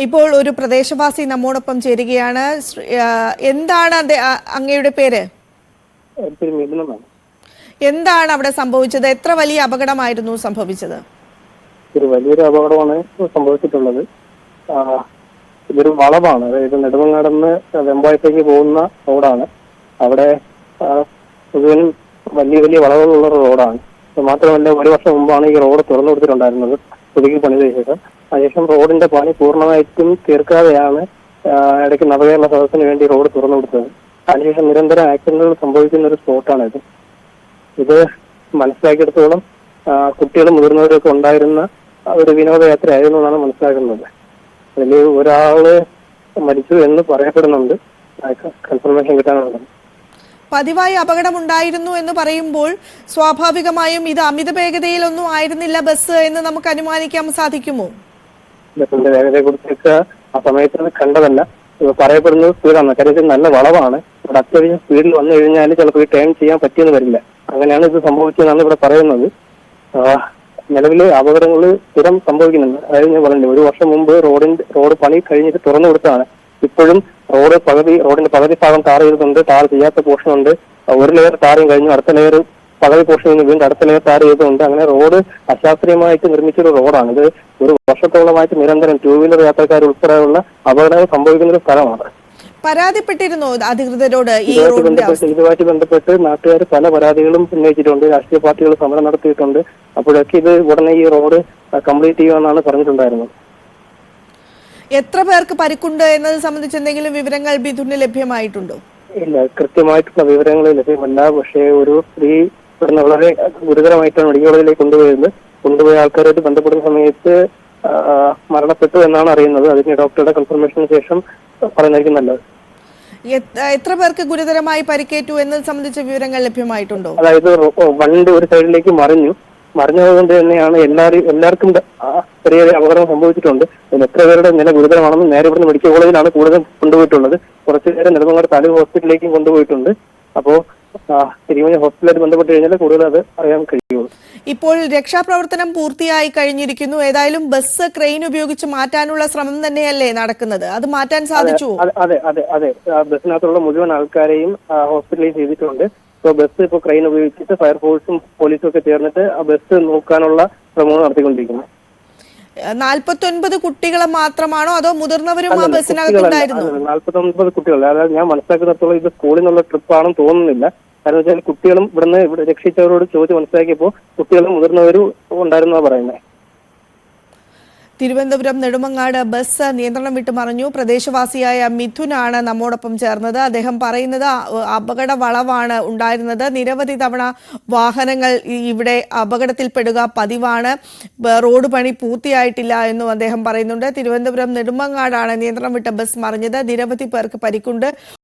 ഇപ്പോൾ ഒരു പ്രദേശവാസി നമ്മോടൊപ്പം ചേരുകയാണ്. എന്താണ് അങ്ങയുടെ പേര്? എന്താണ് അവിടെ സംഭവിച്ചത്? എത്ര വലിയ അപകടമായിരുന്നു സംഭവിച്ചത്? ഒരു വലിയൊരു അപകടമാണ് സംഭവിച്ചിട്ടുള്ളത്. ഇതൊരു വളവാണ്, അതായത് നെടുമങ്ങാടുന്ന് വെമ്പായത്തേക്ക് പോകുന്ന റോഡാണ്. അവിടെ മുഴുവനും വലിയ വലിയ വളവുകളുള്ള റോഡാണ്. മാത്രമല്ല, ഒരു വർഷം മുമ്പാണ് ഈ റോഡ് തുറന്നു കൊടുത്തിട്ടുണ്ടായിരുന്നത് പുതുക്കി പണിത ശേഷം. അതിനുശേഷം റോഡിന്റെ പണി പൂർണ്ണമായിട്ടും തീർക്കാതെയാണ് ഇടയ്ക്ക് നവകേരള സദസ്സിന് വേണ്ടി റോഡ് തുറന്നു കൊടുത്തത്. അതിനുശേഷം നിരന്തരം ആക്സിഡന്റുകൾ സംഭവിക്കുന്ന ഒരു സ്പോട്ടാണിത്. ഇത് മനസ്സിലാക്കിയെടുത്തോളം കുട്ടികളും മുതിർന്നവരൊക്കെ ഉണ്ടായിരുന്ന ഒരു വിനോദയാത്രയായിരുന്നു എന്നാണ് മനസ്സിലാക്കുന്നത്. അതിൽ ഒരാള് മരിച്ചു എന്ന് പറയപ്പെടുന്നുണ്ട്, കൺഫർമേഷൻ കിട്ടാനുണ്ട്. പതിവായി അപകടമുണ്ടായിരുന്നു എന്ന് പറയുമ്പോൾ സ്വാഭാവികമായും ഇത് അമിത വേഗതയിലൊന്നും ആയിരുന്നില്ല ബസ് എന്ന് നമുക്ക് അനുമാനിക്കാൻ സാധിക്കുമോ? ബസിന്റെ വേഗതയെ കുറിച്ചൊക്കെ ആ സമയത്ത് കണ്ടതല്ല. പറയപ്പെടുന്നത് സ്പീഡാണ്. കാര്യം നല്ല വളവാണ്. ഇവിടെ അത്യാവശ്യം സ്പീഡിൽ വന്നു കഴിഞ്ഞാൽ ചിലപ്പോൾ ടേൺ ചെയ്യാൻ പറ്റിയെന്ന് വരില്ല. അങ്ങനെയാണ് ഇത് സംഭവിച്ചതെന്നാണ് ഇവിടെ പറയുന്നത്. നിലവിൽ അപകടങ്ങൾ സ്ഥിരം സംഭവിക്കുന്നുണ്ട്. അതായത് ഞാൻ പറഞ്ഞില്ലേ, ഒരു വർഷം മുമ്പ് റോഡ് പണി കഴിഞ്ഞിട്ട് തുറന്നു കൊടുത്തതാണ്. ഇപ്പോഴും റോഡിന്റെ പകുതി ഭാഗം ടാർ ചെയ്തിട്ടുണ്ട്, ടാർ ചെയ്യാത്ത പോർഷൻ ഉണ്ട്. ഒരു ലെയർ ടാറിയും കഴിഞ്ഞു, അടുത്ത ലെയർ പകുതി പോർഷൻ കഴിഞ്ഞ് വീണ്ടും അടുത്ത ലെയർ ടാർ ചെയ്തിട്ടുണ്ട്. അങ്ങനെ റോഡ് അശാസ്ത്രീയമായിട്ട് നിർമ്മിച്ചൊരു റോഡാണ്. ഇത് ഒരു വർഷത്തോളമായിട്ട് നിരന്തരം ടൂ വീലർ യാത്രക്കാർ ഉൾപ്പെടെയുള്ള അപകടങ്ങൾ സംഭവിക്കുന്ന ഒരു സ്ഥലമാണ്. പരാതിപ്പെട്ടിരുന്നു അധികൃതരോട്? ഇതുമായിട്ട് ബന്ധപ്പെട്ട് നാട്ടുകാർ പല പരാതികളും ഉന്നയിച്ചിട്ടുണ്ട്. രാഷ്ട്രീയ പാർട്ടികൾ സമരം നടത്തിയിട്ടുണ്ട്. അപ്പോഴൊക്കെ ഇത് ഉടനെ ഈ റോഡ് കംപ്ലീറ്റ് ചെയ്യുമെന്നാണ് പറഞ്ഞിട്ടുണ്ടായിരുന്നത്. എത്ര പേർക്ക് പരിക്കുണ്ട് എന്നത് സംബന്ധിച്ച് എന്തെങ്കിലും വിവരങ്ങൾ ബിഥുന് ലഭ്യമായിട്ടുണ്ടോ? ഇല്ല, കൃത്യമായിട്ടുള്ള വിവരങ്ങൾ ലഭ്യമല്ല. പക്ഷേ ഒരു സ്ത്രീ ഇവിടുന്ന് വളരെ ഗുരുതരമായിട്ടാണ് മെഡിക്കൽ കോളേജിലേക്ക് കൊണ്ടുപോയ ആൾക്കാരായിട്ട് ബന്ധപ്പെടുന്ന സമയത്ത് മരണപ്പെട്ടു എന്നാണ് അറിയുന്നത്. അതിന് ഡോക്ടറുടെ കൺഫർമേഷന് ശേഷം പറയുന്നതായിരിക്കും നല്ലത്. എത്ര പേർക്ക് ഗുരുതരമായി പരിക്കേറ്റു എന്നത് സംബന്ധിച്ച വിവരങ്ങൾ ലഭ്യമായിട്ടുണ്ടോ? അതായത് വണ്ടി ഒരു സൈഡിലേക്ക് മറിഞ്ഞതുകൊണ്ട് തന്നെയാണ് എല്ലാവർക്കും ചെറിയ അപകടം സംഭവിച്ചിട്ടുണ്ട്. അതിൽ എത്ര പേരുടെ നില ഗുരുതരമാണെന്ന് നേരെ ഇവിടുന്ന് മെഡിക്കൽ കോളേജിലാണ് കൂടുതൽ കൊണ്ടുപോയിട്ടുള്ളത്. കുറച്ചു പേരെ നെടുമങ്ങാട് താലൂക്ക് ഹോസ്പിറ്റലിലേക്കും കൊണ്ടുപോയിട്ടുണ്ട്. അപ്പോ തിരുവനന്തപുരം ഹോസ്പിറ്റലായിട്ട് ബന്ധപ്പെട്ട് കഴിഞ്ഞാൽ കൂടുതൽ അത് അറിയാൻ കഴിയുള്ളൂ. ഇപ്പോൾ രക്ഷാപ്രവർത്തനം പൂർത്തിയായി കഴിഞ്ഞിരിക്കുന്നു. ഏതായാലും ബസ് ക്രെയിൻ ഉപയോഗിച്ച് മാറ്റാനുള്ള ശ്രമം തന്നെയല്ലേ നടക്കുന്നത്? അത് മാറ്റാൻ സാധിച്ചു? അതെ അതെ അതെ ബസ്സിനകത്തുള്ള മുഴുവൻ ആൾക്കാരെയും ഹോസ്പിറ്റലൈസ് ചെയ്തിട്ടുണ്ട്. ഇപ്പോൾ ബസ് ഇപ്പോൾ ക്രെയിൻ ഉപയോഗിച്ചിട്ട് ഫയർഫോഴ്സും പോലീസും ഒക്കെ ചേർന്നിട്ട് ആ ബസ് നോക്കാനുള്ള ശ്രമങ്ങൾ നടത്തിക്കൊണ്ടിരിക്കുന്നു. 49 കുട്ടികളെ മാത്രമാണോ അതോ മുതിർന്നവരും ആ ബസ്സിനകത്തുണ്ടായിരുന്നു? 49 കുട്ടികൾ. അതായത് ഞാൻ മനസ്സിലാക്കുന്നിടത്തോളം ഇത് സ്കൂളിൽ നിന്നുള്ള ട്രിപ്പാണെന്ന് തോന്നുന്നില്ല. കാരണം വെച്ചാൽ കുട്ടികളും ഇവിടെ രക്ഷിച്ചവരോട് ചോദിച്ച് മനസ്സിലാക്കിയപ്പോൾ കുട്ടികളും മുതിർന്നവരും ഉണ്ടായിരുന്നാ പറയുന്നത്. തിരുവനന്തപുരം നെടുമങ്ങാട് ബസ് നിയന്ത്രണം വിട്ട് മറിഞ്ഞു. പ്രദേശവാസിയായ മിഥുനാണ് നമ്മോടൊപ്പം ചേർന്നത്. അദ്ദേഹം പറയുന്നത് അപകട വളവാണ് ഉണ്ടായിരുന്നത്. നിരവധി തവണ വാഹനങ്ങൾ ഇവിടെ അപകടത്തിൽപ്പെടുക പതിവാണ്. റോഡ് പണി പൂർത്തിയായിട്ടില്ല എന്നും അദ്ദേഹം പറയുന്നുണ്ട്. തിരുവനന്തപുരം നെടുമങ്ങാടാണ് നിയന്ത്രണം വിട്ട ബസ് മറിഞ്ഞത്. നിരവധി പേർക്ക് പരിക്കുണ്ട്.